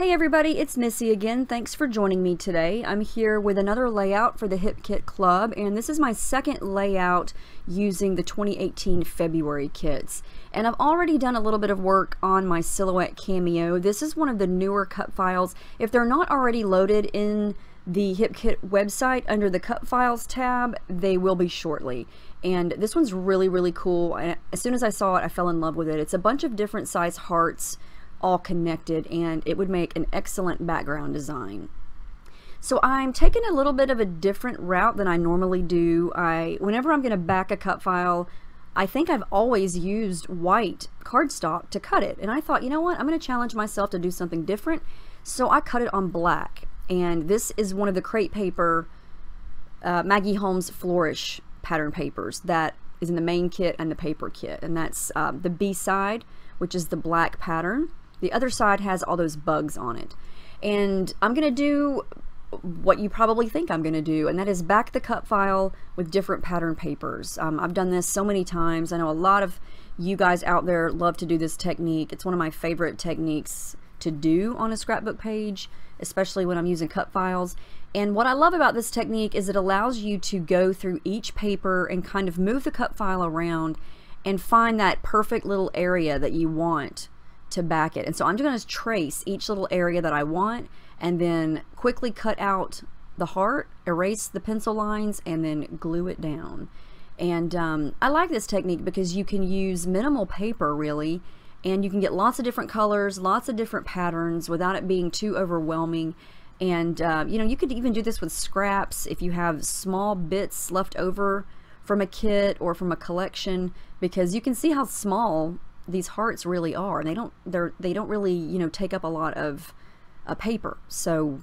Hey everybody, it's Missy again. Thanks for joining me today. I'm here with another layout for the Hip Kit Club, and this is my second layout using the 2018 February kits. And I've already done a little bit of work on my Silhouette Cameo. This is one of the newer cut files. If they're not already loaded in the Hip Kit website under the Cut Files tab, they will be shortly. And this one's really cool. And as soon as I saw it, I fell in love with it. It's a bunch of different size hearts all connected, and it would make an excellent background design. So I'm taking a little bit of a different route than I normally do. Whenever I'm going to back a cut file, I think I've always used white cardstock to cut it, and I thought, you know what, I'm going to challenge myself to do something different, so I cut it on black. And this is one of the Crate Paper Maggie Holmes Flourish pattern papers that is in the main kit and the paper kit, and that's the B side, which is the black pattern. The other side has all those bugs on it. And I'm going to do what you probably think I'm going to do, and that is back the cut file with different pattern papers. I've done this so many times. I know a lot of you guys out there love to do this technique. It's one of my favorite techniques to do on a scrapbook page, especially when I'm using cut files. And what I love about this technique is it allows you to go through each paper and kind of move the cut file around and find that perfect little area that you want to back it. And so I'm just going to trace each little area that I want and then quickly cut out the heart, erase the pencil lines, and then glue it down. And I like this technique because you can use minimal paper really, and you can get lots of different colors, lots of different patterns without it being too overwhelming. And you know, you could even do this with scraps if you have small bits left over from a kit or from a collection, because you can see how small these hearts really are, and they don't really, you know, take up a lot of paper, so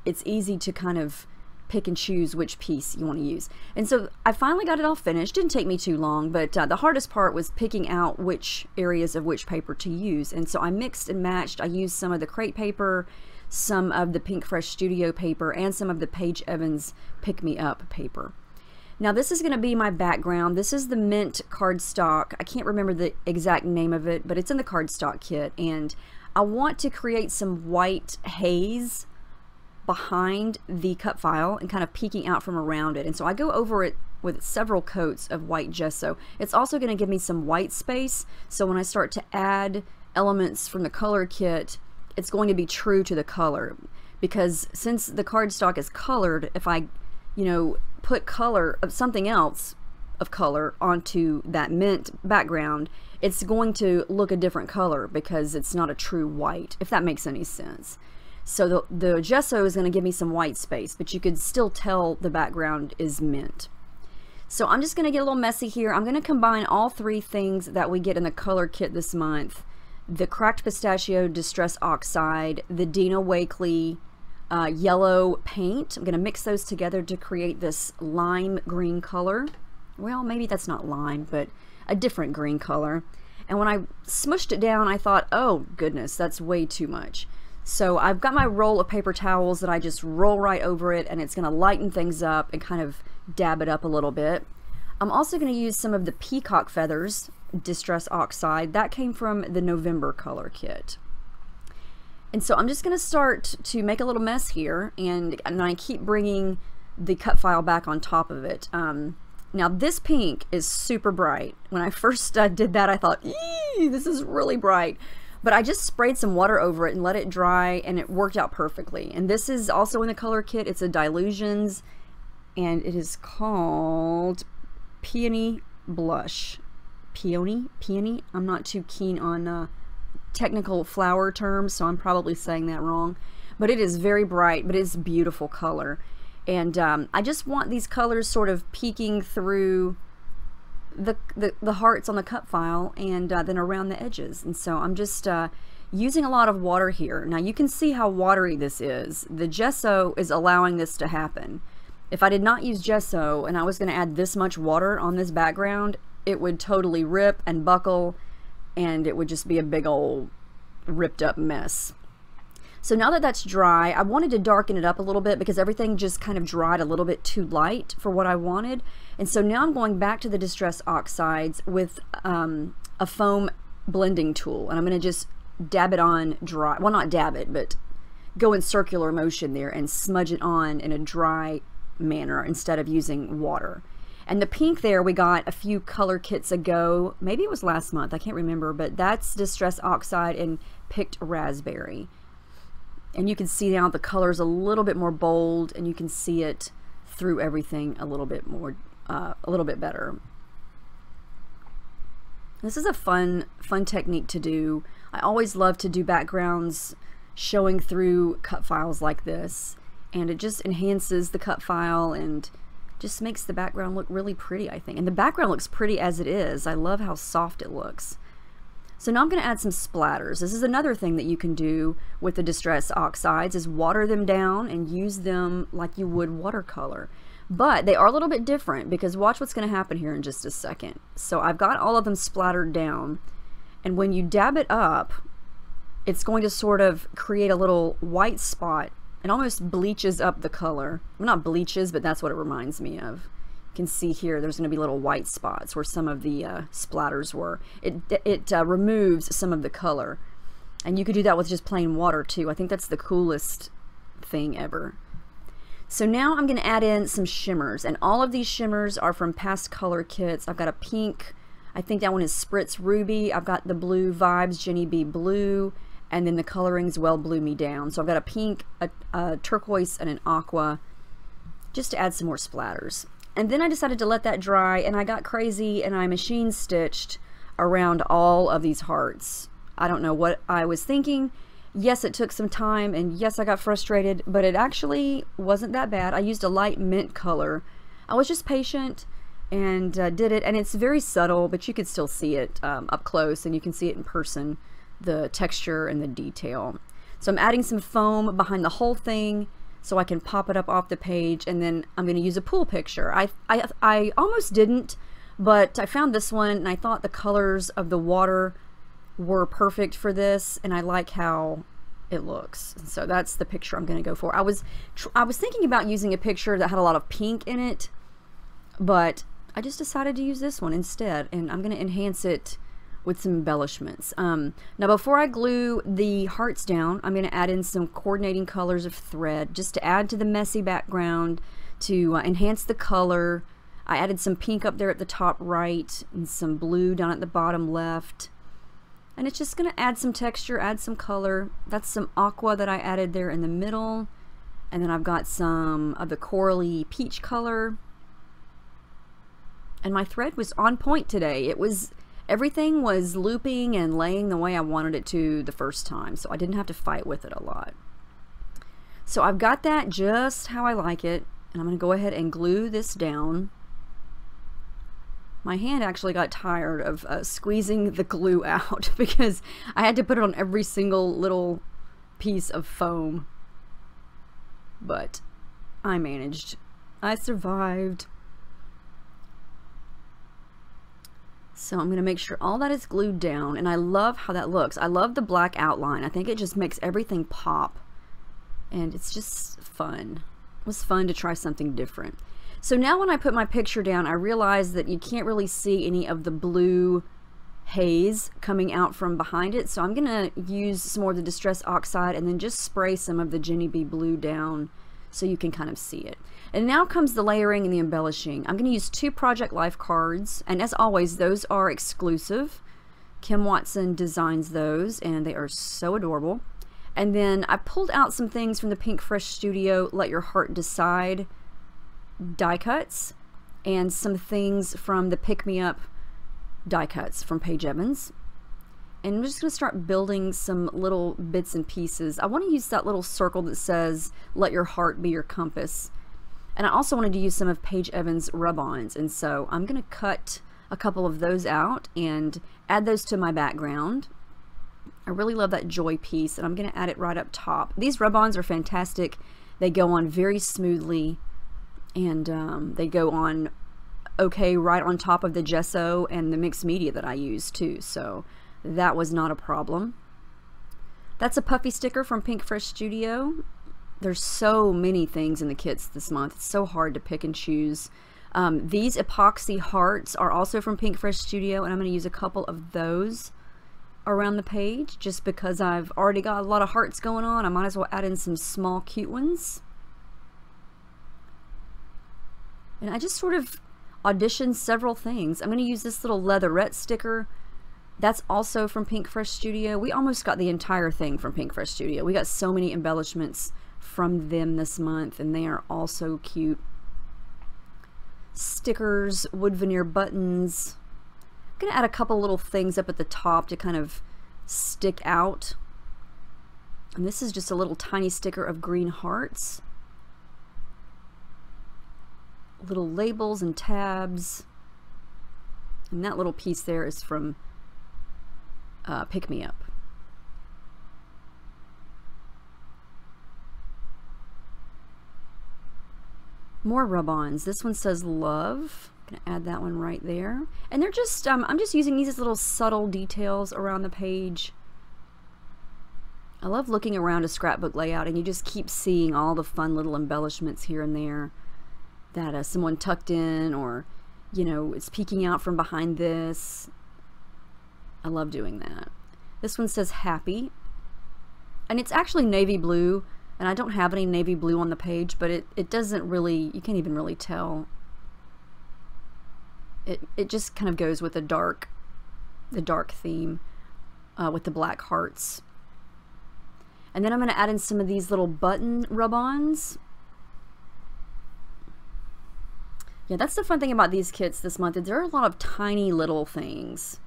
it's easy to kind of pick and choose which piece you want to use. And so I finally got it all finished. Didn't take me too long, but the hardest part was picking out which areas of which paper to use. And so I mixed and matched. I used some of the Crate Paper, some of the Pink Fresh Studio paper, and some of the Paige Evans Pick Me Up paper. Now this is going to be my background. This is the mint cardstock. I can't remember the exact name of it, but it's in the cardstock kit, and I want to create some white haze behind the cut file and kind of peeking out from around it. And so I go over it with several coats of white gesso. It's also going to give me some white space, so when I start to add elements from the color kit, it's going to be true to the color, because since the cardstock is colored, if I, you know, put color of something else of color onto that mint background, it's going to look a different color because it's not a true white, if that makes any sense. So the gesso is going to give me some white space, but you could still tell the background is mint. So I'm just going to get a little messy here. I'm going to combine all three things that we get in the color kit this month: the Cracked Pistachio Distress Oxide, the Dina Wakley yellow paint. I'm going to mix those together to create this lime green color. Well, maybe that's not lime, but a different green color. And when I smushed it down, I thought, oh goodness, that's way too much. So I've got my roll of paper towels that I just roll right over it, and it's going to lighten things up and kind of dab it up a little bit. I'm also going to use some of the Peacock Feathers Distress Oxide. That came from the November color kit. And so I'm just going to start to make a little mess here, and I keep bringing the cut file back on top of it. Now this pink is super bright. When I first did that, I thought, eee, this is really bright. But I just sprayed some water over it and let it dry, and it worked out perfectly. And this is also in the color kit. It's a Dilutions, and it is called Peony Blush. Peony? I'm not too keen on technical flower terms, so I'm probably saying that wrong, but it is very bright, but it's beautiful color. And I just want these colors sort of peeking through the hearts on the cut file, and then around the edges. And so I'm just using a lot of water here. Now you can see how watery this is. The gesso is allowing this to happen. If I did not use gesso and I was going to add this much water on this background, it would totally rip and buckle, and it would just be a big old ripped up mess. So now that that's dry, I wanted to darken it up a little bit because everything just kind of dried a little bit too light for what I wanted. And so now I'm going back to the Distress Oxides with a foam blending tool, and I'm going to just dab it on dry. Well, not dab it, but go in circular motion there and smudge it on in a dry manner instead of using water. And the pink there we got a few color kits ago. Maybe it was last month, I can't remember, but that's Distress Oxide and Picked Raspberry. And you can see now the color's a little bit more bold, and you can see it through everything a little bit more, a little bit better. This is a fun technique to do. I always love to do backgrounds showing through cut files like this, and it just enhances the cut file and just makes the background look really pretty, I think. And the background looks pretty as it is. I love how soft it looks. So now I'm going to add some splatters. This is another thing that you can do with the Distress Oxides, is water them down and use them like you would watercolor. But they are a little bit different, because watch what's going to happen here in just a second. So I've got all of them splattered down, and when you dab it up, it's going to sort of create a little white spot. It almost bleaches up the color. Well, not bleaches, but that's what it reminds me of. You can see here there's going to be little white spots where some of the splatters were. It removes some of the color. And you could do that with just plain water too. I think that's the coolest thing ever. So now I'm going to add in some shimmers, and all of these shimmers are from past color kits. I've got a pink, I think that one is Spritz Ruby. I've got the blue Vibes Jenny B Blue, and then the colorings Well Blew Me Down. So I've got a pink, a turquoise, and an aqua, just to add some more splatters. And then I decided to let that dry, and I got crazy and I machine stitched around all of these hearts. I don't know what I was thinking. Yes, it took some time, and yes, I got frustrated, but it actually wasn't that bad. I used a light mint color. I was just patient and did it, and it's very subtle, but you could still see it up close, and you can see it in person, the texture and the detail. So I'm adding some foam behind the whole thing so I can pop it up off the page, and then I'm going to use a pool picture. I almost didn't, but I found this one, and I thought the colors of the water were perfect for this, and I like how it looks. So that's the picture I'm going to go for. I was thinking about using a picture that had a lot of pink in it, but I just decided to use this one instead, and I'm going to enhance it with some embellishments. Now before I glue the hearts down, I'm going to add in some coordinating colors of thread just to add to the messy background, to enhance the color. I added some pink up there at the top right and some blue down at the bottom left. And it's just going to add some texture, add some color. That's some aqua that I added there in the middle. And then I've got some of the corally peach color. And my thread was on point today. Everything was looping and laying the way I wanted it to the first time, so I didn't have to fight with it a lot. So I've got that just how I like it, and I'm going to go ahead and glue this down. My hand actually got tired of squeezing the glue out because I had to put it on every single little piece of foam. But I managed. I survived. So I'm going to make sure all that is glued down, and I love how that looks. I love the black outline. I think it just makes everything pop, and it's just fun. It was fun to try something different. So now when I put my picture down, I realized that you can't really see any of the blue haze coming out from behind it, so I'm going to use some more of the Distress Oxide and then just spray some of the Jenny B Blue down so you can kind of see it. And now comes the layering and the embellishing. I'm going to use 2 Project Life cards, and as always, those are exclusive. Kim Watson designs those, and they are so adorable. And then I pulled out some things from the Pink Fresh Studio Let Your Heart Decide die cuts, and some things from the Pick Me Up die cuts from Paige Evans. And I'm just going to start building some little bits and pieces. I want to use that little circle that says let your heart be your compass, and I also wanted to use some of Paige Evans rub-ons, and so I'm going to cut a couple of those out and add those to my background. I really love that Joy piece, and I'm going to add it right up top. These rub-ons are fantastic. They go on very smoothly, and they go on okay right on top of the gesso and the mixed media that I use too, so that was not a problem. That's a puffy sticker from Pink Fresh Studio. There's so many things in the kits this month. It's so hard to pick and choose. These epoxy hearts are also from Pink Fresh Studio, and I'm going to use a couple of those around the page just because I've already got a lot of hearts going on. I might as well add in some small cute ones. And I just sort of auditioned several things. I'm going to use this little leatherette sticker. That's also from Pink Fresh Studio. We almost got the entire thing from Pink Fresh Studio. We got so many embellishments from them this month, and they are all so cute. Stickers, wood veneer buttons. I'm going to add a couple little things up at the top to kind of stick out. And this is just a little tiny sticker of green hearts. Little labels and tabs. And that little piece there is from Pick Me Up. More rub-ons. This one says love. I'm gonna add that one right there. And they're just, I'm just using these as little subtle details around the page. I love looking around a scrapbook layout and you just keep seeing all the fun little embellishments here and there that someone tucked in, or, you know, it's peeking out from behind this. I love doing that. This one says happy. And it's actually navy blue. And I don't have any navy blue on the page, but it doesn't really, you can't even really tell. It just kind of goes with the dark theme with the black hearts. And then I'm going to add in some of these little button rub-ons. Yeah, that's the fun thing about these kits this month. There are a lot of tiny little things.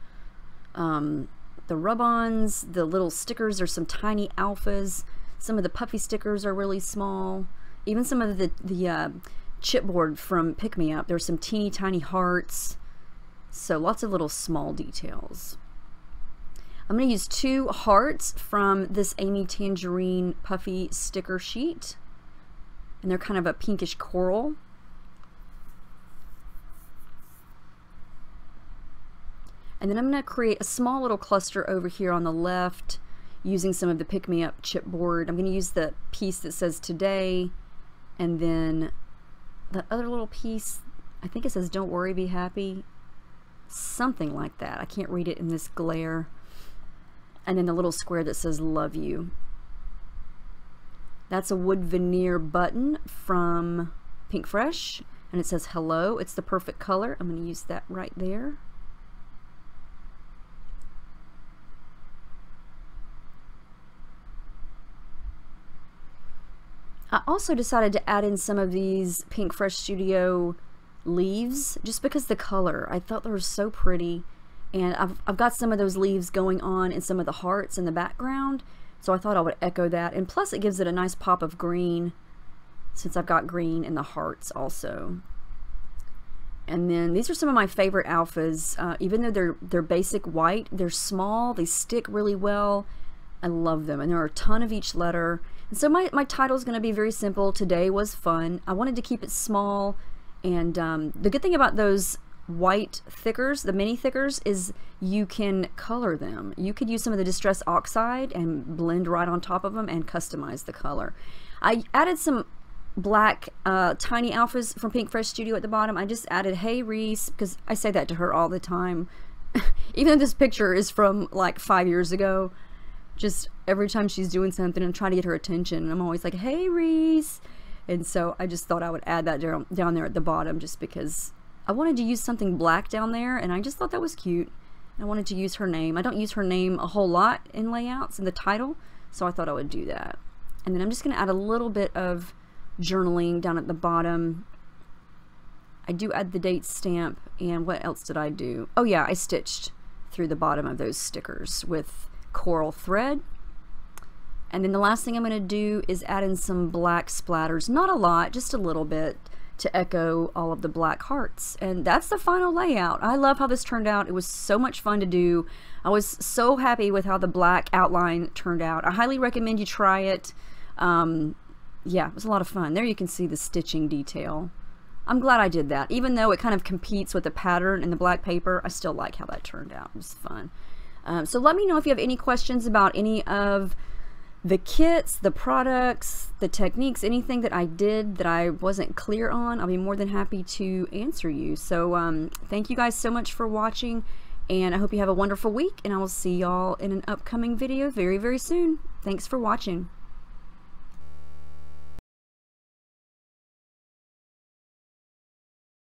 The rub-ons, the little stickers, there's some tiny alphas. Some of the puffy stickers are really small. Even some of the chipboard from Pick Me Up, there's some teeny tiny hearts. So lots of little small details. I'm going to use 2 hearts from this Amy Tangerine puffy sticker sheet. And they're kind of a pinkish coral. And then I'm going to create a small little cluster over here on the left, using some of the Pick Me Up chipboard. I'm going to use the piece that says today, and then the other little piece, I think it says don't worry, be happy. Something like that. I can't read it in this glare. And then the little square that says love you. That's a wood veneer button from Pink Fresh, and it says hello. It's the perfect color. I'm going to use that right there. I also decided to add in some of these Pink Fresh Studio leaves just because the color, I thought they were so pretty, and I've got some of those leaves going on in some of the hearts in the background, so I thought I would echo that, and plus it gives it a nice pop of green since I've got green in the hearts also. And then these are some of my favorite alphas. Even though they're basic white, they're small, they stick really well. I love them, and there are a ton of each letter. And so my title is going to be very simple. Today was fun. I wanted to keep it small, and the good thing about those white thickers, the mini thickers, is you can color them. You could use some of the Distress Oxide and blend right on top of them and customize the color. I added some black tiny alphas from Pink Fresh Studio at the bottom. I just added hey Reese, because I say that to her all the time. Even though this picture is from like 5 years ago, just every time she's doing something and trying to get her attention, I'm always like, hey Reese. And so I just thought I would add that down there at the bottom, just because I wanted to use something black down there, and I just thought that was cute. I wanted to use her name. I don't use her name a whole lot in layouts in the title, so I thought I would do that. And then I'm just going to add a little bit of journaling down at the bottom. I do add the date stamp, and what else did I do? Oh yeah, I stitched through the bottom of those stickers with coral thread. And then the last thing I'm going to do is add in some black splatters, not a lot, just a little bit, to echo all of the black hearts. And that's the final layout. I love how this turned out. It was so much fun to do. I was so happy with how the black outline turned out. I highly recommend you try it. Yeah, it was a lot of fun. There you can see the stitching detail. I'm glad I did that. Even though it kind of competes with the pattern in the black paper, I still like how that turned out. It was fun. So let me know if you have any questions about any of the kits, the products, the techniques, anything that I did that I wasn't clear on. I'll be more than happy to answer you. So thank you guys so much for watching, And I hope you have a wonderful week, and I will see y'all in an upcoming video very, very soon. Thanks for watching.